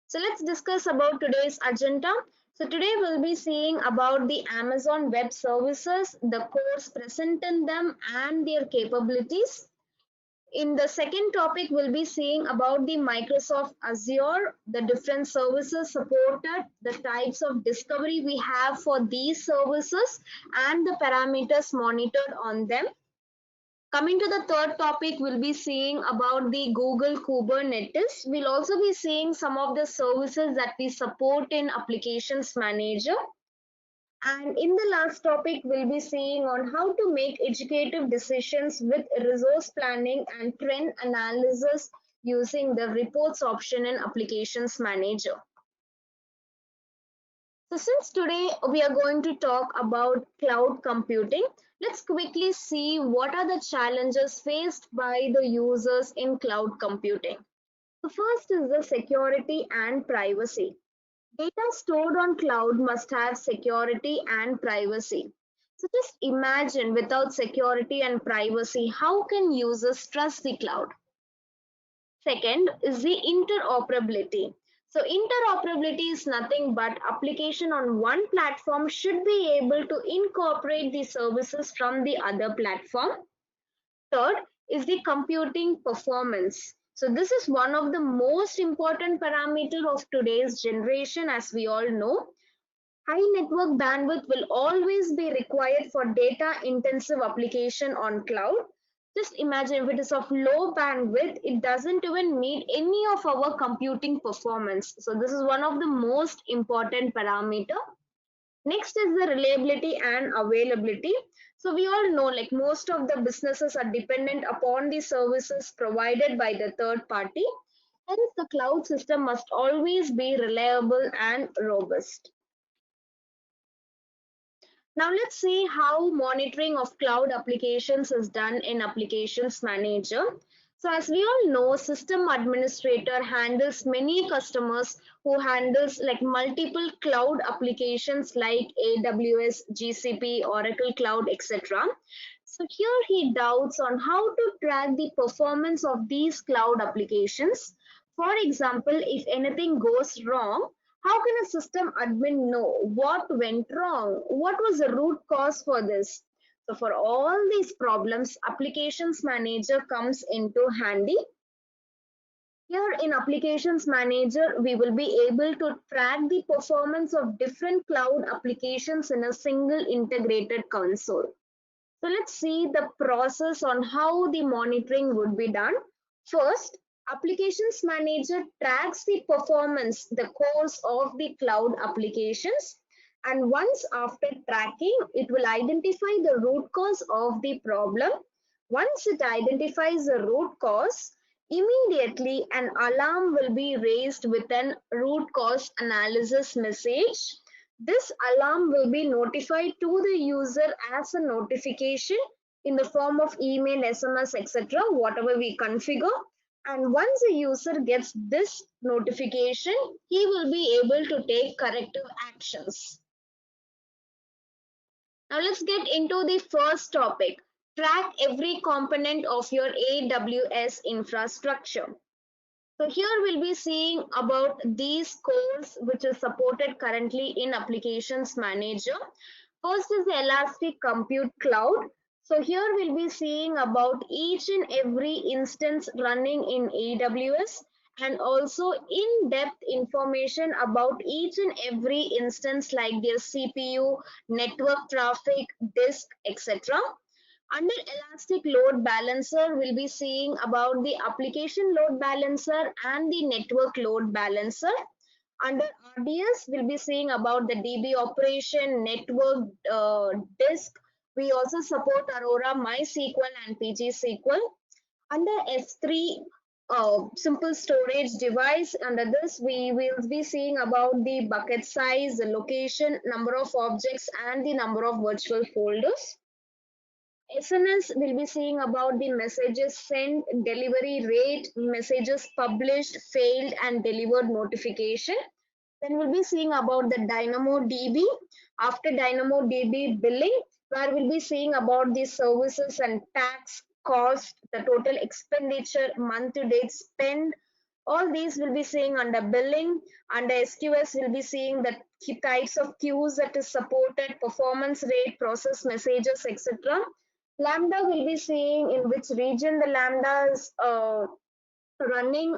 So let's discuss about today's agenda. So today we'll be seeing about the Amazon Web Services, the course present in them and their capabilities. In the second topic, we'll be seeing about the Microsoft Azure, the different services supported, the types of discovery we have for these services, and the parameters monitored on them. Coming to the third topic, we'll be seeing about the Google Kubernetes. We'll also be seeing some of the services that we support in Applications Manager. And in the last topic, we'll be seeing on how to make educative decisions with resource planning and trend analysis using the reports option in Applications Manager. So since today we are going to talk about cloud computing, let's quickly see what are the challenges faced by the users in cloud computing. The first is the security and privacy. Data stored on cloud must have security and privacy. So just imagine without security and privacy, how can users trust the cloud? Second is the interoperability. So interoperability is nothing but application on one platform should be able to incorporate the services from the other platform. Third is the computing performance. So this is one of the most important parameter of today's generation, as we all know. High network bandwidth will always be required for data intensive application on cloud. Just imagine if it is of low bandwidth, it doesn't even meet any of our computing performance. So this is one of the most important parameter. Next is the reliability and availability. So we all know like most of the businesses are dependent upon the services provided by the third party. Hence the cloud system must always be reliable and robust. Now let's see how monitoring of cloud applications is done in Applications Manager. So as we all know, system administrator handles many customers who handles like multiple cloud applications like AWS, GCP, Oracle Cloud, etc. So here he doubts on how to track the performance of these cloud applications. For example, if anything goes wrong, how can a system admin know what went wrong? What was the root cause for this? So for all these problems, Applications Manager comes into handy. Here in Applications Manager, we will be able to track the performance of different cloud applications in a single integrated console. So let's see the process on how the monitoring would be done. First, Applications Manager tracks the performance, the cores of the cloud applications. And once after tracking, it will identify the root cause of the problem. Once it identifies the root cause, immediately an alarm will be raised with an root cause analysis message. This alarm will be notified to the user as a notification in the form of email, SMS, etc., whatever we configure. And once the user gets this notification, he will be able to take corrective actions. Now let's get into the first topic. Track every component of your AWS infrastructure. So here we'll be seeing about these cores which is supported currently in Applications Manager. First is the Elastic Compute Cloud. So here we'll be seeing about each and every instance running in AWS and also in-depth information about each and every instance like their CPU, network traffic, disk, etc. Under Elastic Load Balancer, we'll be seeing about the application load balancer and the network load balancer. Under RDS, we'll be seeing about the DB operation, network, disk. We also support Aurora, MySQL, and PGSQL. Under S3, simple storage device, under this we will be seeing about the bucket size, the location, number of objects, and the number of virtual folders. SNS will be seeing about the messages sent, delivery rate, messages published, failed, and delivered notification. Then we'll be seeing about the DynamoDB. After DynamoDB billing, where we'll be seeing about the services and tax, cost, the total expenditure, month to date spend, All these will be seeing under billing. Under SQS, we'll be seeing the types of queues that is supported, performance rate, process messages, etc. Lambda will be seeing in which region the Lambda is running.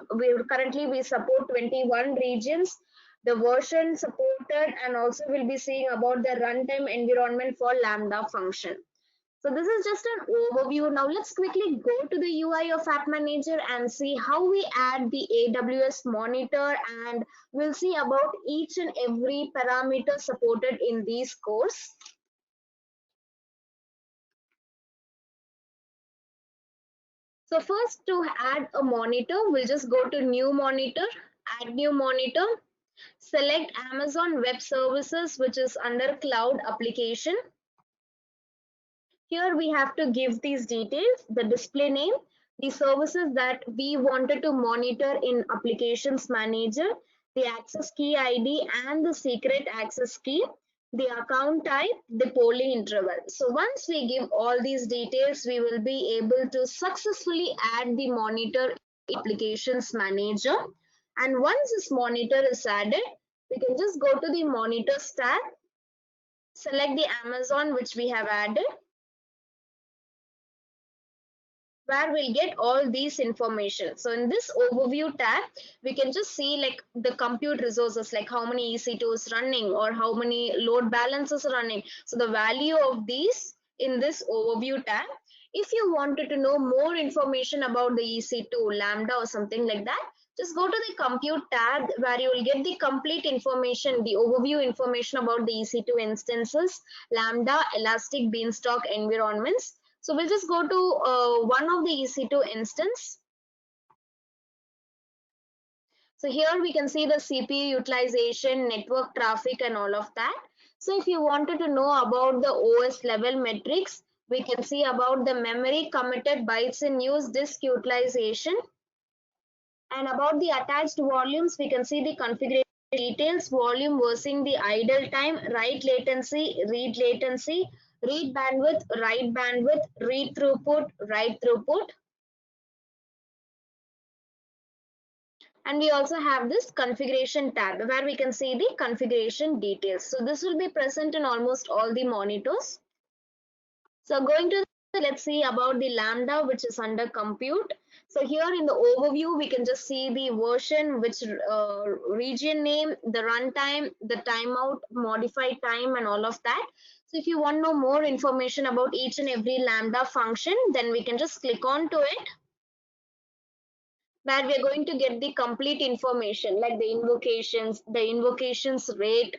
Currently we support 21 regions, the version supported, and also we'll be seeing about the runtime environment for Lambda function. So this is just an overview. Now let's quickly go to the UI of App Manager and see how we add the AWS monitor, and we'll see about each and every parameter supported in these course. So first, to add a monitor, we'll just go to new monitor, add new monitor, select Amazon Web Services, which is under cloud application. Here we have to give these details, the display name, the services that we wanted to monitor in Applications Manager, the access key ID and the secret access key, the account type, the polling interval. So once we give all these details, we will be able to successfully add the monitor in Applications Manager. And once this monitor is added, we can just go to the Monitors tab, select the Amazon which we have added, where we'll get all these information. So in this overview tab, we can just see like the compute resources, like how many EC2 is running or how many load balancers are running. So the value of these in this overview tab. If you wanted to know more information about the EC2, Lambda or something like that, just go to the compute tab where you will get the complete information, the overview information about the EC2 instances, Lambda, Elastic Beanstalk environments. So we'll just go to one of the EC2 instance. So here we can see the CPU utilization, network traffic and all of that. So if you wanted to know about the OS level metrics, we can see about the memory committed bytes in use, disk utilization. And about the attached volumes, we can see the configuration details, volume versus the idle time, write latency, read latency, read bandwidth, read throughput, write throughput. And we also have this configuration tab where we can see the configuration details. So this will be present in almost all the monitors. So going to let's see about the Lambda, which is under compute. So here in the overview, we can just see the version, which region name, the runtime, the timeout, modified time, and all of that. So if you want to know more information about each and every Lambda function, then we can just click on to it, where we are going to get the complete information like the invocations rate,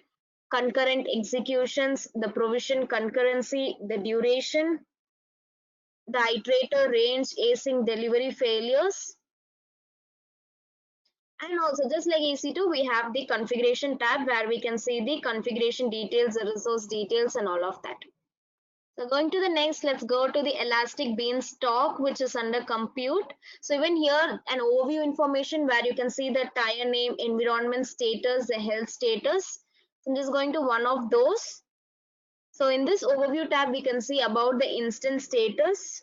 concurrent executions, the provision concurrency, the duration, the iterator range, async delivery failures. And also just like EC2, we have the configuration tab where we can see the configuration details, the resource details and all of that. So going to the next, let's go to the Elastic Beanstalk, which is under compute. So even here, an overview information where you can see the tire name, environment status, the health status. So I'm just going to one of those. So in this overview tab, we can see about the instance status.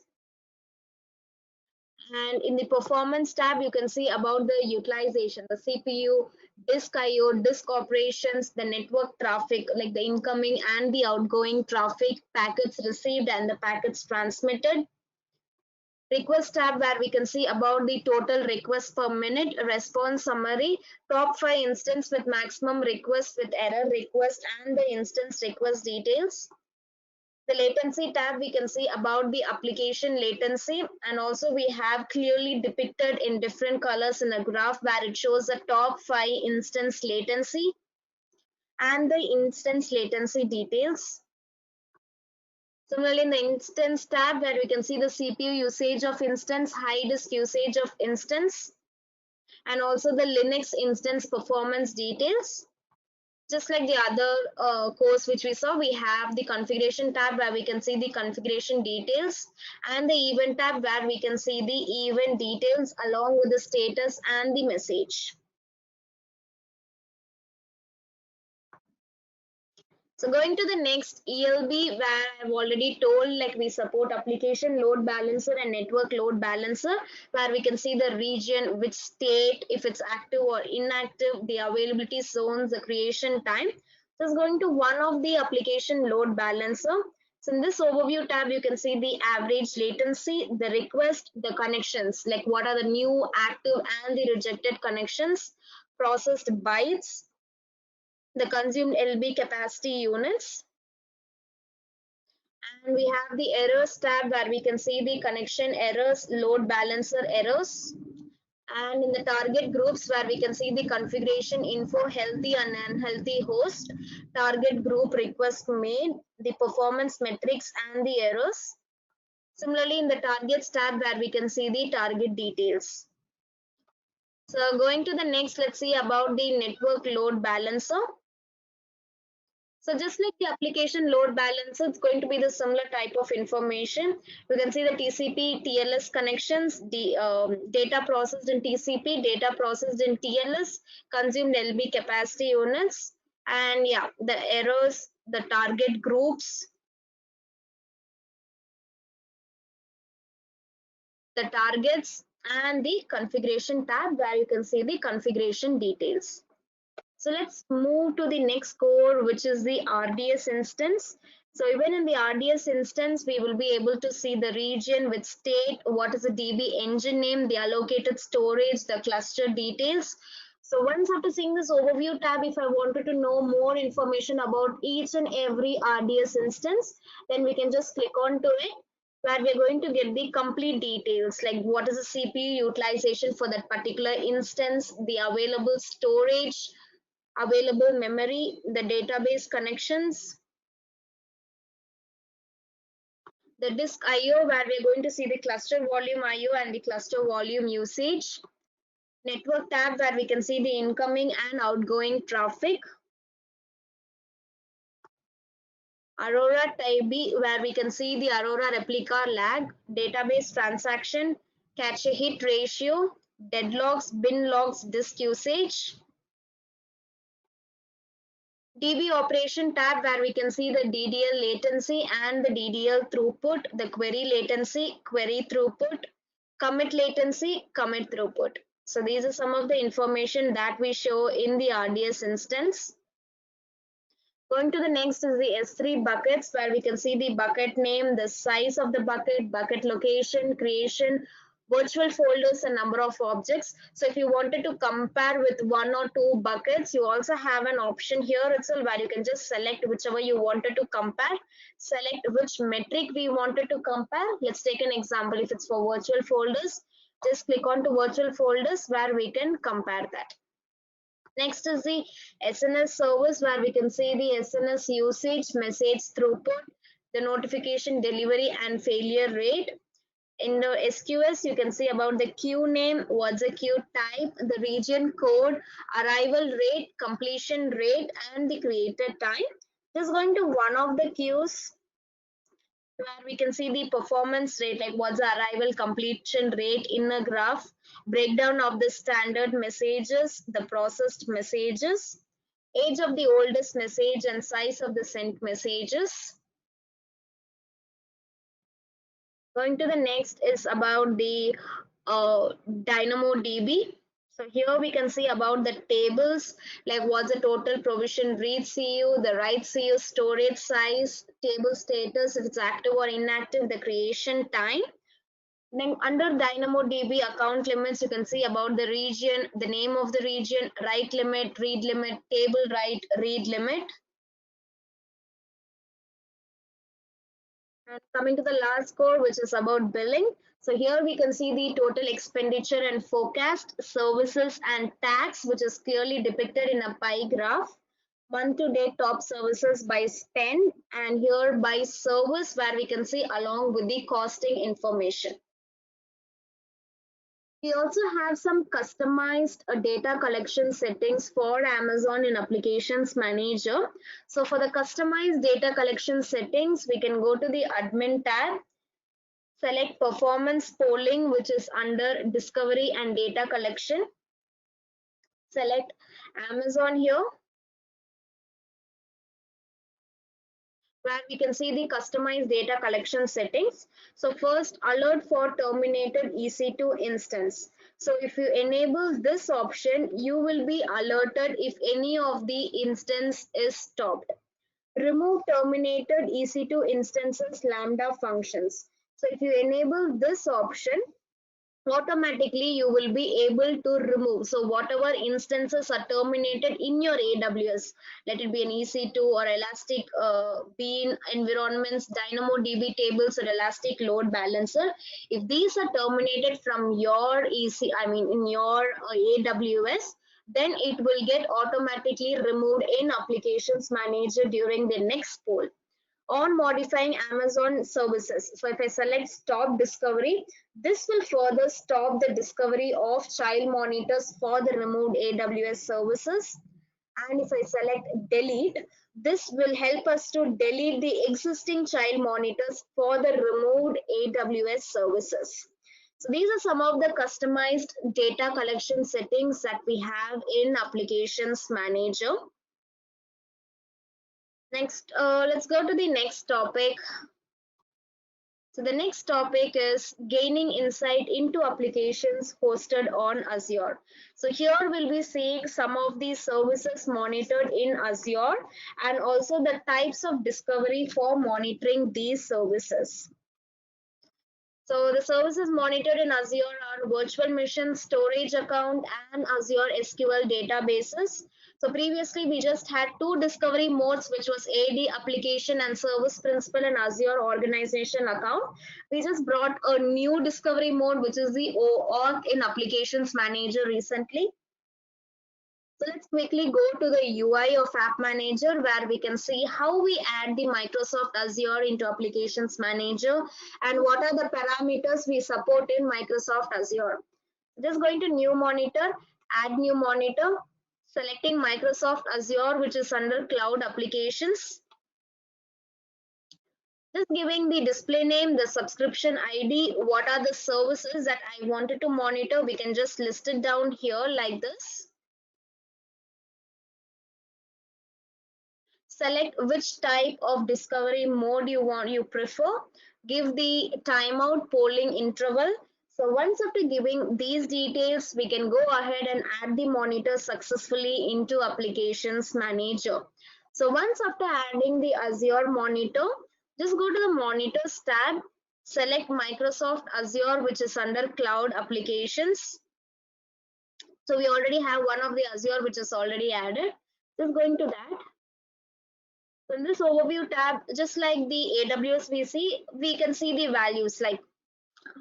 And in the performance tab, you can see about the utilization, the CPU, disk IO, disk operations, the network traffic, like the incoming and the outgoing traffic, packets received and the packets transmitted. Request tab where we can see about the total requests per minute, response summary, top 5 instance with maximum request with error request and the instance request details. The latency tab, we can see about the application latency, and also we have clearly depicted in different colors in a graph where it shows the top 5 instance latency and the instance latency details. Similarly, in the instance tab where we can see the CPU usage of instance, high disk usage of instance, and also the Linux instance performance details. Just like the other course which we saw, we have the configuration tab where we can see the configuration details and the event tab where we can see the event details along with the status and the message. So going to the next ELB, where I've already told like we support application load balancer and network load balancer, where we can see the region, which state, if it's active or inactive, the availability zones, the creation time. So it's going to one of the application load balancer. So in this overview tab, you can see the average latency, the request, the connections, like what are the new active and the rejected connections, processed bytes, the consumed LB capacity units, and we have the errors tab where we can see the connection errors, load balancer errors, and in the target groups where we can see the configuration info, healthy and unhealthy host, target group request made, the performance metrics and the errors. Similarly, in the targets tab where we can see the target details. So going to the next, let's see about the network load balancer. So just like the application load balancer, it's going to be the similar type of information. You can see the TCP, TLS connections, the data processed in TCP, data processed in TLS, consumed LB capacity units, and yeah, the errors, the target groups, the targets, and the configuration tab where you can see the configuration details. So let's move to the next core, which is the RDS instance. So even in the RDS instance, we will be able to see the region with state, what is the DB engine name, the allocated storage, the cluster details. So once after seeing this overview tab, if I wanted to know more information about each and every RDS instance, then we can just click on to it, where we're going to get the complete details, like what is the CPU utilization for that particular instance, the available storage, available memory, the database connections, the disk IO, where we're going to see the cluster volume IO and the cluster volume usage, network tab where we can see the incoming and outgoing traffic, Aurora type B where we can see the Aurora replica lag, database transaction, cache hit ratio, deadlocks, bin logs, disk usage, DB operation tab where we can see the DDL latency and the DDL throughput, the query latency, query throughput, commit latency, commit throughput. So these are some of the information that we show in the RDS instance. Going to the next is the S3 buckets where we can see the bucket name, the size of the bucket, bucket location, creation, virtual folders, and number of objects. So if you wanted to compare with one or two buckets, you also have an option here itself where you can just select whichever you wanted to compare, select which metric we wanted to compare. Let's take an example. If it's for virtual folders, just click on to virtual folders where we can compare that. Next is the SNS service where we can see the SNS usage, message throughput, the notification delivery and failure rate. In the SQS, you can see about the queue name, what's the queue type, the region code, arrival rate, completion rate, and the created time. Just going to one of the queues where we can see the performance rate, like what's the arrival completion rate in a graph, breakdown of the standard messages, the processed messages, age of the oldest message and size of the sent messages. Going to the next is about the DynamoDB. So here we can see about the tables, like what's the total provision read CU, the write CU, storage size, table status, if it's active or inactive, the creation time. Then under DynamoDB account limits, you can see about the region, the name of the region, write limit, read limit, table write, read limit. And coming to the last core, which is about billing. So here we can see the total expenditure and forecast, services and tax, which is clearly depicted in a pie graph. Month to date top services by spend, and here by service where we can see along with the costing information. We also have some customized data collection settings for Amazon in Applications Manager. So for the customized data collection settings, we can go to the admin tab, select performance polling, which is under discovery and data collection. Select Amazon here. where we can see the customized data collection settings. So first, alert for terminated EC2 instance. So if you enable this option, you will be alerted if any of the instance is stopped. Remove terminated EC2 instances Lambda functions. So if you enable this option, automatically you will be able to remove. So whatever instances are terminated in your AWS, let it be an EC2 or Elastic Bean environments, DynamoDB tables or Elastic Load Balancer, if these are terminated from your in your AWS, then it will get automatically removed in Applications Manager during the next poll. On modifying Amazon services. So if I select stop discovery, this will further stop the discovery of child monitors for the removed AWS services. And if I select delete, this will help us to delete the existing child monitors for the removed AWS services. So these are some of the customized data collection settings that we have in Applications Manager. Next, let's go to the next topic. So the next topic is gaining insight into applications hosted on Azure. So here we'll be seeing some of these services monitored in Azure and also the types of discovery for monitoring these services. So the services monitored in Azure are virtual machine, storage account, and Azure SQL databases. So previously we just had two discovery modes, which was AD application and service principal and Azure organization account. We just brought a new discovery mode, which is the OAuth in Applications Manager recently. So let's quickly go to the UI of App Manager, where we can see how we add the Microsoft Azure into Applications Manager and what are the parameters we support in Microsoft Azure. Just going to new monitor, add new monitor, selecting Microsoft Azure, which is under Cloud Applications. Just giving the display name, the subscription ID, what are the services that I wanted to monitor. We can just list it down here like this. Select which type of discovery mode you prefer. Give the timeout polling interval. So once after giving these details, we can go ahead and add the monitor successfully into Applications Manager. So once after adding the Azure monitor, just go to the Monitors tab, select Microsoft Azure, which is under Cloud Applications. So we already have one of the Azure which is already added. Just going to that. So in this overview tab, just like the AWS VC, we can see the values like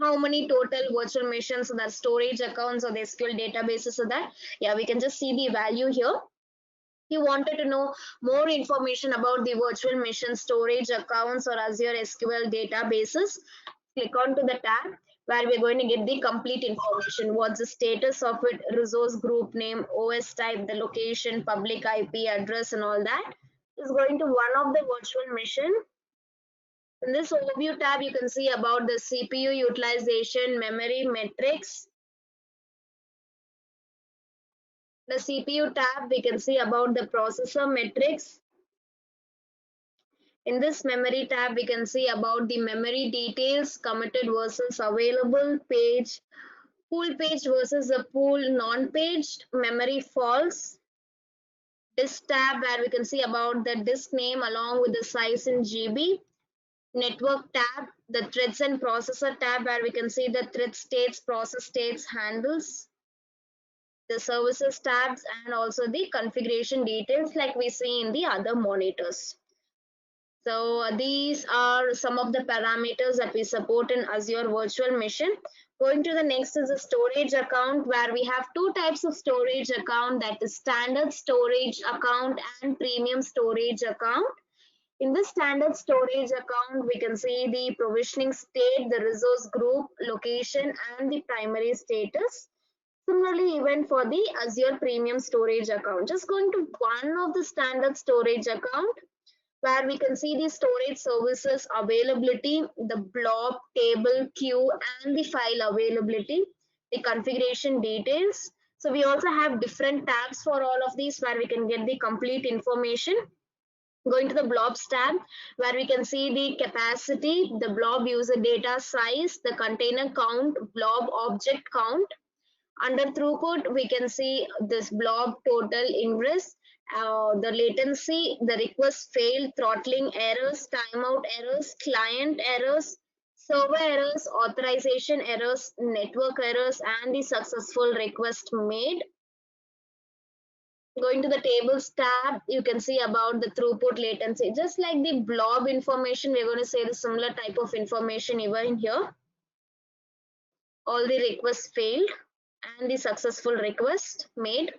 how many total virtual machines, so that storage accounts or the SQL databases, so that we can just see the value here. If you wanted to know more information about the virtual machine storage accounts or Azure SQL databases, click onto the tab where we're going to get the complete information. What's the status of it, resource group name, OS type, the location, public IP address and all that. Is going to one of the virtual machine. In this overview tab, you can see about the CPU utilization, memory metrics. The CPU tab, we can see about the processor metrics. In this memory tab, we can see about the memory details, committed versus available page, pool page versus the pool non-paged, memory false. Disk tab, where we can see about the disk name along with the size in GB. Network tab, the threads and processor tab, where we can see the thread states, process states, handles. The services tabs and also the configuration details like we see in the other monitors. So these are some of the parameters that we support in Azure Virtual Machine. Going to the next is the storage account, where we have two types of storage account, that is standard storage account and premium storage account. In the standard storage account, we can see the provisioning state, the resource group, location, and the primary status. Similarly, even for the Azure Premium Storage account, just going to one of the standard storage account, where we can see the storage services availability, the blob, table, queue, and the file availability, the configuration details. So we also have different tabs for all of these where we can get the complete information. Going to the blobs tab, where we can see the capacity, the blob user data size, the container count, blob object count. Under throughput, we can see this blob total ingress, the latency, the request failed, throttling errors, timeout errors, client errors, server errors, authorization errors, network errors, and the successful request made. Going to the tables tab, you can see about the throughput latency. Just like the blob information, we're going to say the similar type of information even here. All the requests failed and the successful request made.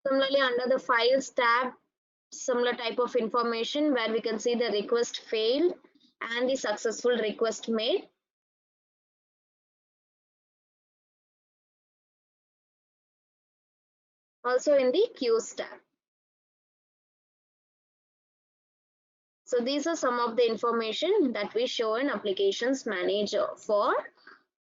Similarly, under the files tab, similar type of information where we can see the request failed and the successful request made. Also in the queues tab. So these are some of the information that we show in Applications Manager for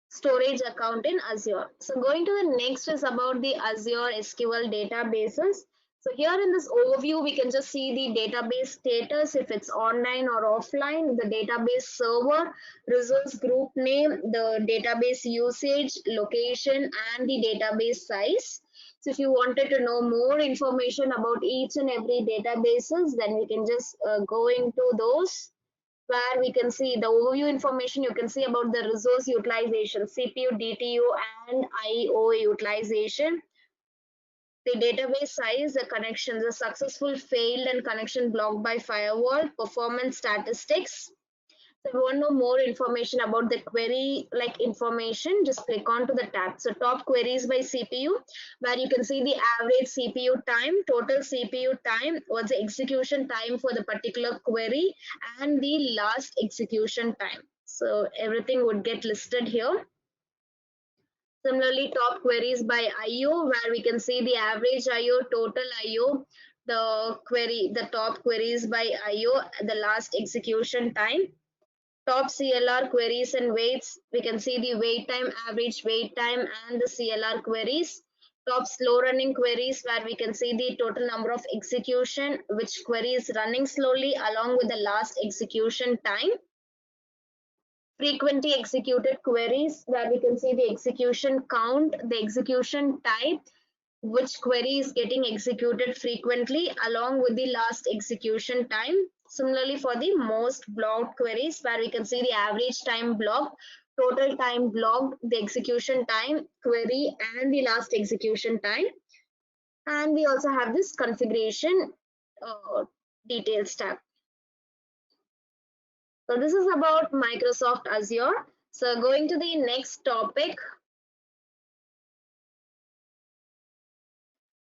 storage account in Azure. So going to the next is about the Azure SQL databases. So here in this overview, we can just see the database status, if it's online or offline, the database server, resource group name, the database usage, location, and the database size. So if you wanted to know more information about each and every databases, then we can just go into those, where we can see the overview information. You can see about the resource utilization, CPU, DTU, and IO utilization, the database size, the connections, the successful failed and connection blocked by firewall, performance statistics. So if you want to know more information about the query like information, just click on to the tab. So top queries by CPU, where you can see the average CPU time, total CPU time, what's the execution time for the particular query, and the last execution time. So everything would get listed here. Similarly, top queries by IO, where we can see the average IO, total IO, the top queries by IO, the last execution time. Top CLR queries and waits, we can see the wait time, average wait time, and the CLR queries. Top slow running queries, where we can see the total number of execution, which query is running slowly along with the last execution time. Frequently executed queries, where we can see the execution count, the execution type, which query is getting executed frequently along with the last execution time. Similarly, for the most blocked queries, where we can see the average time blocked, total time blocked, the execution time, query, and the last execution time. And we also have this configuration details tab. So this is about Microsoft Azure. So going to the next topic,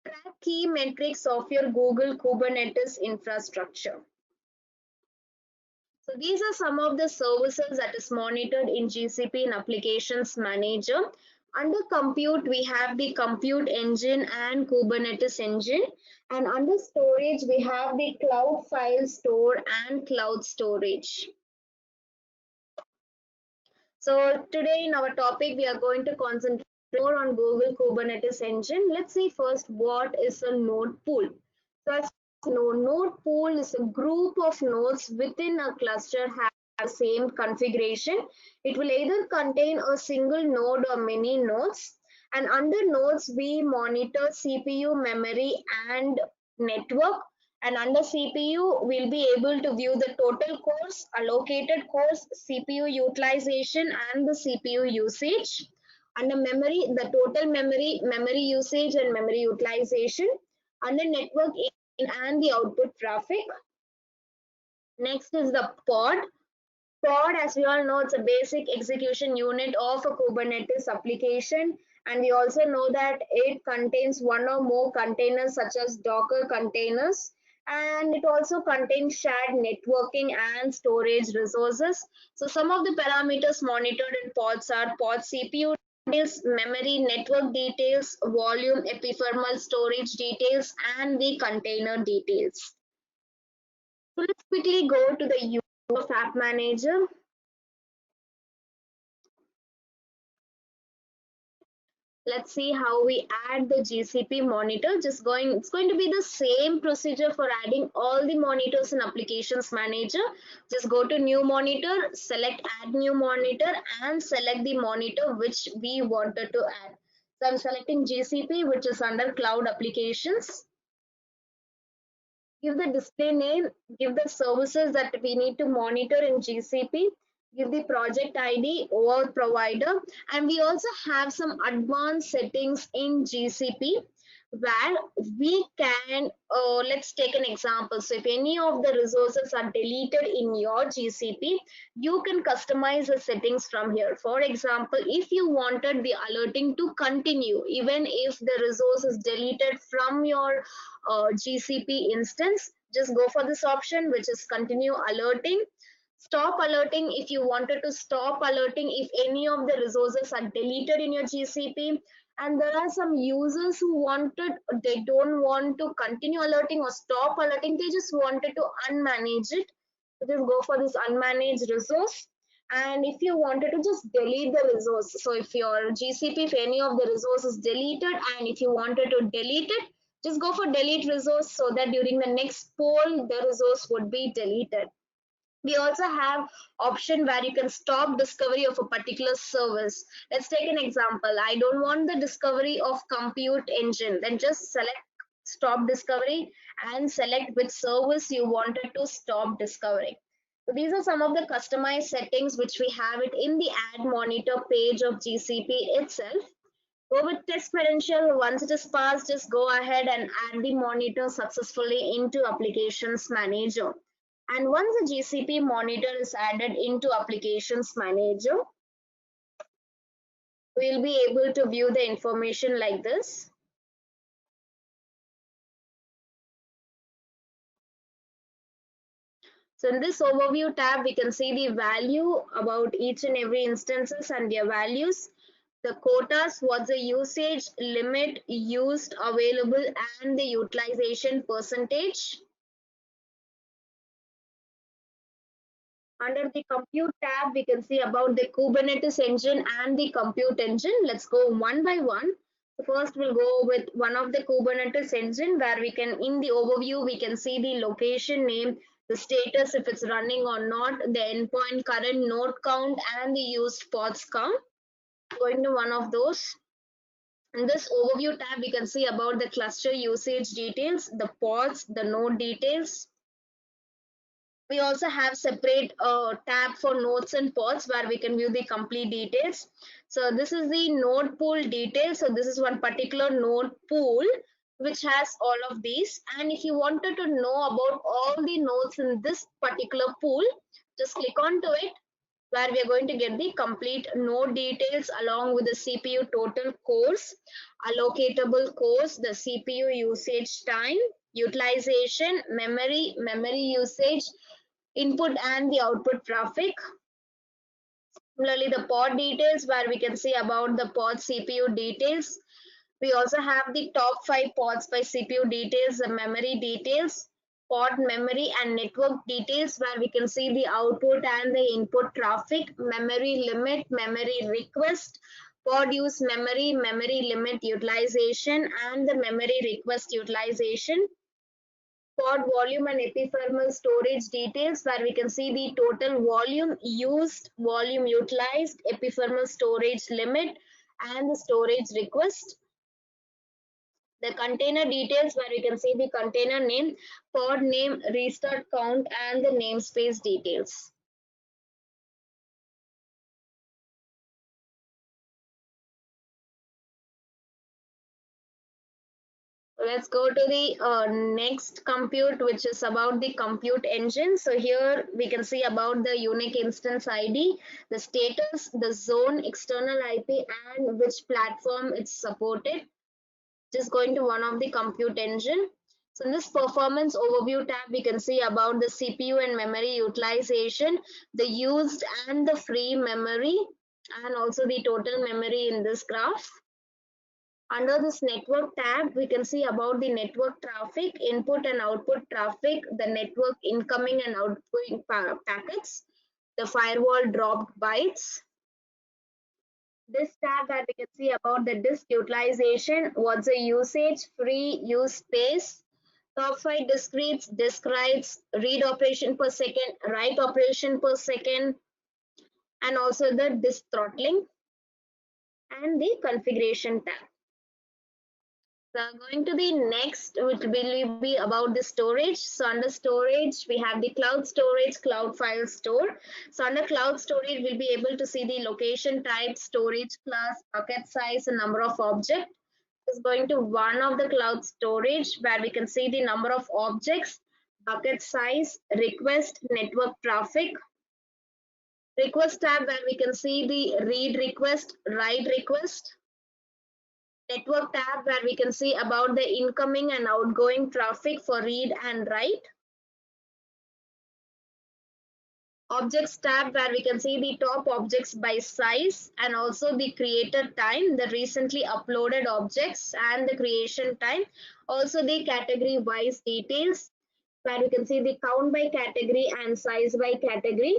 track key metrics of your Google Kubernetes infrastructure. So these are some of the services that is monitored in GCP in Applications Manager. Under compute, we have the compute engine and Kubernetes engine. And under storage, we have the cloud file store and cloud storage. So today in our topic, we are going to concentrate more on Google Kubernetes engine. Let's see first what is a node pool. So as you know, node pool is a group of nodes within a cluster have the same configuration. It will either contain a single node or many nodes. And under nodes, we monitor CPU, memory, and network. And under CPU, we'll be able to view the total cores, allocated cores, CPU utilization, and the CPU usage. Under memory, the total memory, memory usage, and memory utilization. Under network, in and the output traffic. Next is the pod. Pod, as we all know, it's a basic execution unit of a Kubernetes application. And we also know that it contains one or more containers such as Docker containers. And it also contains shared networking and storage resources. So some of the parameters monitored in pods are pod CPU details, memory, network details, volume, epithermal storage details, and the container details. So let's quickly go to the use of App Manager. Let's see how we add the GCP monitor. It's going to be the same procedure for adding all the monitors in Applications Manager. Just go to New Monitor, select Add New Monitor, and select the monitor which we wanted to add. So I'm selecting GCP, which is under Cloud Applications. Give the display name, give the services that we need to monitor in GCP, give the project ID or provider, and we also have some advanced settings in GCP where we can, let's take an example. So if any of the resources are deleted in your GCP, you can customize the settings from here. For example, if you wanted the alerting to continue even if the resource is deleted from your GCP instance, just go for this option, which is continue alerting. Stop alerting if you wanted to stop alerting if any of the resources are deleted in your GCP. And there are some users who they don't want to continue alerting or stop alerting, they just wanted to unmanage it. So just go for this unmanaged resource. And if you wanted to just delete the resource, so if your GCP, if any of the resource is deleted and if you wanted to delete it, just go for delete resource so that during the next poll, the resource would be deleted. We also have option where you can stop discovery of a particular service. Let's take an example. I don't want the discovery of compute engine. Then just select stop discovery and select which service you wanted to stop discovering. So these are some of the customized settings which we have it in the add monitor page of GCP itself. Go with test credential. Once it is passed, just go ahead and add the monitor successfully into Applications Manager. And once the GCP monitor is added into Applications Manager, we'll be able to view the information like this. So in this overview tab, we can see the value about each and every instances and their values, the quotas, what's the usage, limit, used, available, and the utilization percentage. Under the compute tab, we can see about the Kubernetes engine and the compute engine. Let's go one by one. First, we'll go with one of the Kubernetes engine where we can, in the overview, we can see the location name, the status if it's running or not, the endpoint current node count, and the used pods count. Going to one of those. In this overview tab, we can see about the cluster usage details, the pods, the node details. We also have separate tab for nodes and pods where we can view the complete details. So this is the node pool details. So this is one particular node pool which has all of these. And if you wanted to know about all the nodes in this particular pool, just click onto it where we are going to get the complete node details along with the CPU total cores, allocatable cores, the CPU usage time, utilization, memory usage, input and the output traffic. Similarly, the pod details where we can see about the pod CPU details. We also have the top 5 pods by CPU details, the memory details, pod memory and network details where we can see the output and the input traffic, memory limit, memory request, pod use memory, memory limit utilization, and the memory request utilization. Pod volume and epithermal storage details where we can see the total volume used, volume utilized, epithermal storage limit, and the storage request. The container details where we can see the container name, pod name, restart count, and the namespace details. Let's go to the next compute, which is about the compute engine. So here we can see about the unique instance ID, the status, the zone, external IP, and which platform it's supported. Just going to one of the compute engine. So in this performance overview tab, we can see about the CPU and memory utilization, the used and the free memory, and also the total memory in this graph. Under this network tab, we can see about the network traffic, input and output traffic, the network incoming and outgoing packets, the firewall dropped bytes. This tab where we can see about the disk utilization, what's the usage, free use space, top 5 disk reads, disk writes, read operation per second, write operation per second, and also the disk throttling and the configuration tab. So going to the next, which will be about the storage. So under storage, we have the cloud storage, cloud file store. So under cloud storage, we'll be able to see the location type, storage class, bucket size, and number of objects. Is going to one of the cloud storage where we can see the number of objects, bucket size, request, network traffic. Request tab where we can see the read request, write request. Network tab where we can see about the incoming and outgoing traffic for read and write. Objects tab where we can see the top objects by size and also the creator time, the recently uploaded objects and the creation time. Also the category wise details where we can see the count by category and size by category.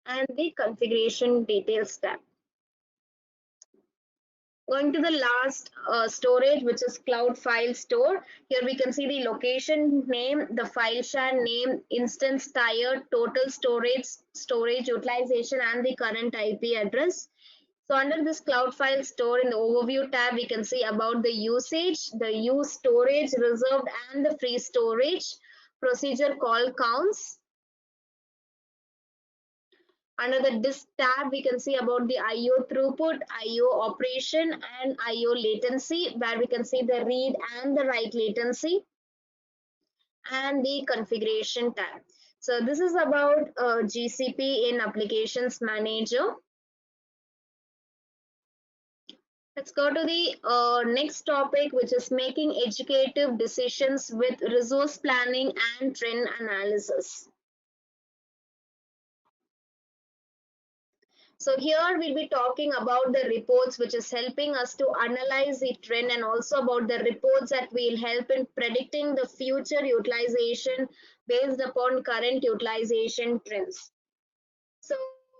And the configuration details tab. Going to the last storage, which is cloud file store. Here we can see the location name, the file share name, instance tier, total storage utilization, and the current IP address. So under this cloud file store in the overview tab, we can see about the usage, the use storage, reserved, and the free storage, procedure call counts. Under the disk tab, we can see about the I/O throughput, I/O operation, and I/O latency, where we can see the read and the write latency, and the configuration tab. So this is about GCP in Applications Manager. Let's go to the next topic, which is making educative decisions with resource planning and trend analysis. So here we'll be talking about the reports which is helping us to analyze the trend, and also about the reports that will help in predicting the future utilization based upon current utilization trends. So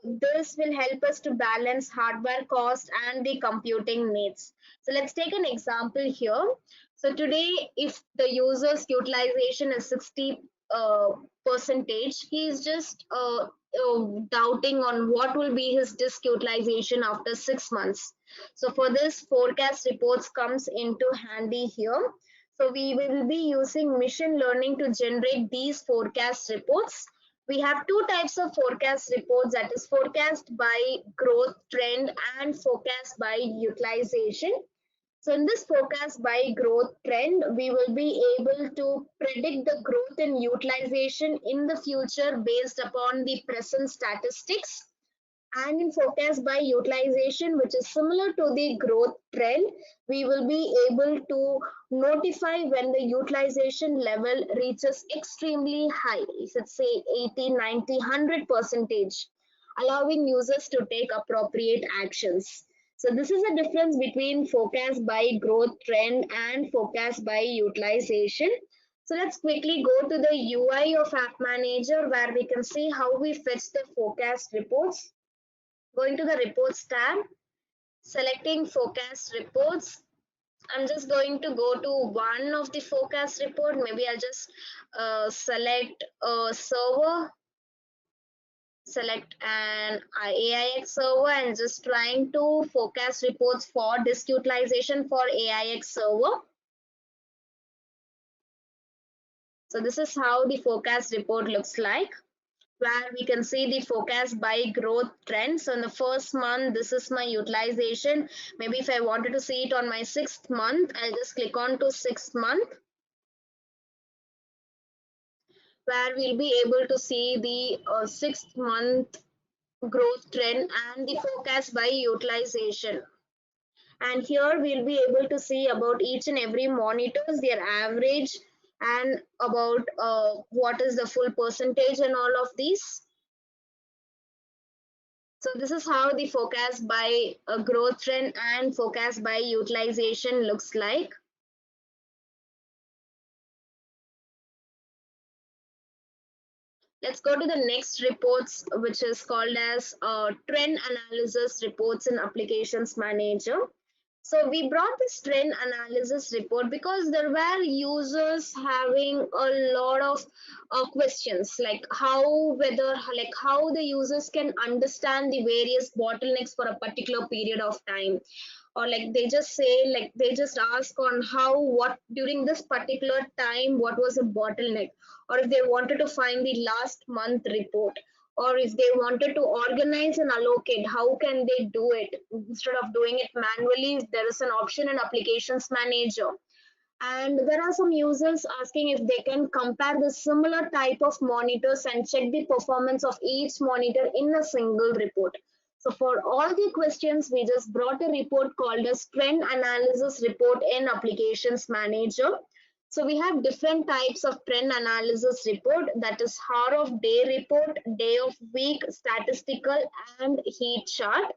this will help us to balance hardware cost and the computing needs. So let's take an example here. So today, if the user's utilization is 60 percentage, he is just doubting on what will be his disk utilization after 6 months. So for this, forecast reports comes into handy here. So we will be using machine learning to generate these forecast reports. We have two types of forecast reports, that is forecast by growth trend and forecast by utilization. So in this forecast by growth trend, we will be able to predict the growth in utilization in the future based upon the present statistics. And in forecast by utilization, which is similar to the growth trend, we will be able to notify when the utilization level reaches extremely high, let's say 80, 90, 100 percentage, allowing users to take appropriate actions. So this is the difference between forecast by growth trend and forecast by utilization. So let's quickly go to the UI of App Manager, where we can see how we fetch the forecast reports. Going to the reports tab, selecting forecast reports. I'm just going to go to one of the forecast report. Maybe I'll just select a server, select an AIX server, and just trying to forecast reports for disk utilization for AIX server. So this is how the forecast report looks like, where we can see the forecast by growth trend. So in the first month, this is my utilization. Maybe if I wanted to see it on my 6th month, I'll just click on to 6th month, where we'll be able to see the 6th month growth trend and the forecast by utilization. And here we'll be able to see about each and every monitors, their average, and about what is the full percentage and all of these. So this is how the forecast by a growth trend and forecast by utilization looks like. Let's go to the next reports, which is called as trend analysis reports in applications manager. So we brought this trend analysis report because there were users having a lot of questions, like how the users can understand the various bottlenecks for a particular period of time, or like they just say, like they just ask on how, what during this particular time, what was a bottleneck, or if they wanted to find the last month report, or if they wanted to organize and allocate, how can they do it instead of doing it manually? There is an option in applications manager, and there are some users asking if they can compare the similar type of monitors and check the performance of each monitor in a single report. So for all the questions, we just brought a report called as trend analysis report in applications manager. So we have different types of trend analysis report, that is hour of day report, day of week, statistical, and heat chart.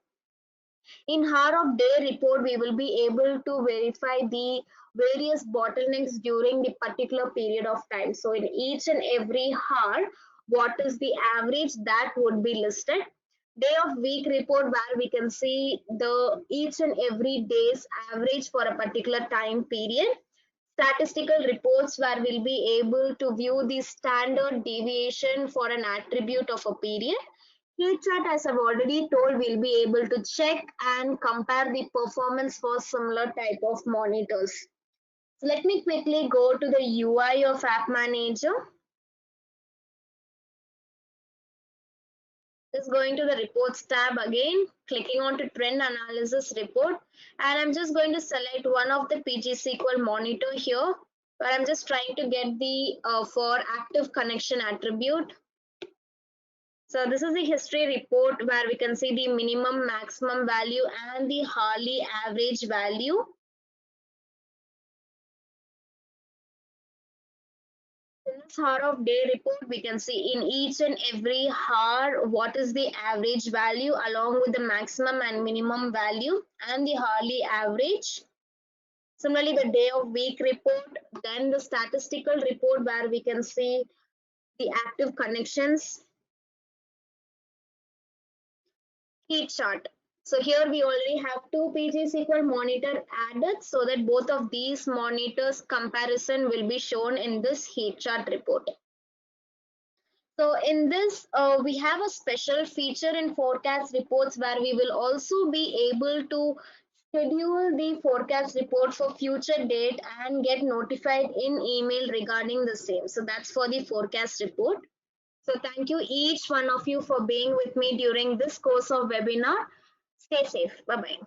In hour of day report, we will be able to verify the various bottlenecks during the particular period of time. So in each and every hour, what is the average that would be listed. Day of week report, where we can see the each and every day's average for a particular time period. Statistical reports, where we'll be able to view the standard deviation for an attribute of a period. Heat chart, as I've already told, we'll be able to check and compare the performance for similar type of monitors. So let me quickly go to the UI of App Manager. Just going to the reports tab again, clicking on to trend analysis report, and I'm just going to select one of the PG-SQL monitor here, where I'm just trying to get the for active connection attribute. So this is the history report, where we can see the minimum, maximum value and the hourly average value. In this hour of day report, we can see in each and every hour what is the average value along with the maximum and minimum value and the hourly average. Similarly, the day of week report, then the statistical report, where we can see the active connections, heat chart. So here we already have two PG-SQL monitor added, so that both of these monitors comparison will be shown in this heat chart report. So in this, we have a special feature in forecast reports, where we will also be able to schedule the forecast report for future date and get notified in email regarding the same. So that's for the forecast report. So thank you each one of you for being with me during this course of webinar. Stay safe. Bye-bye.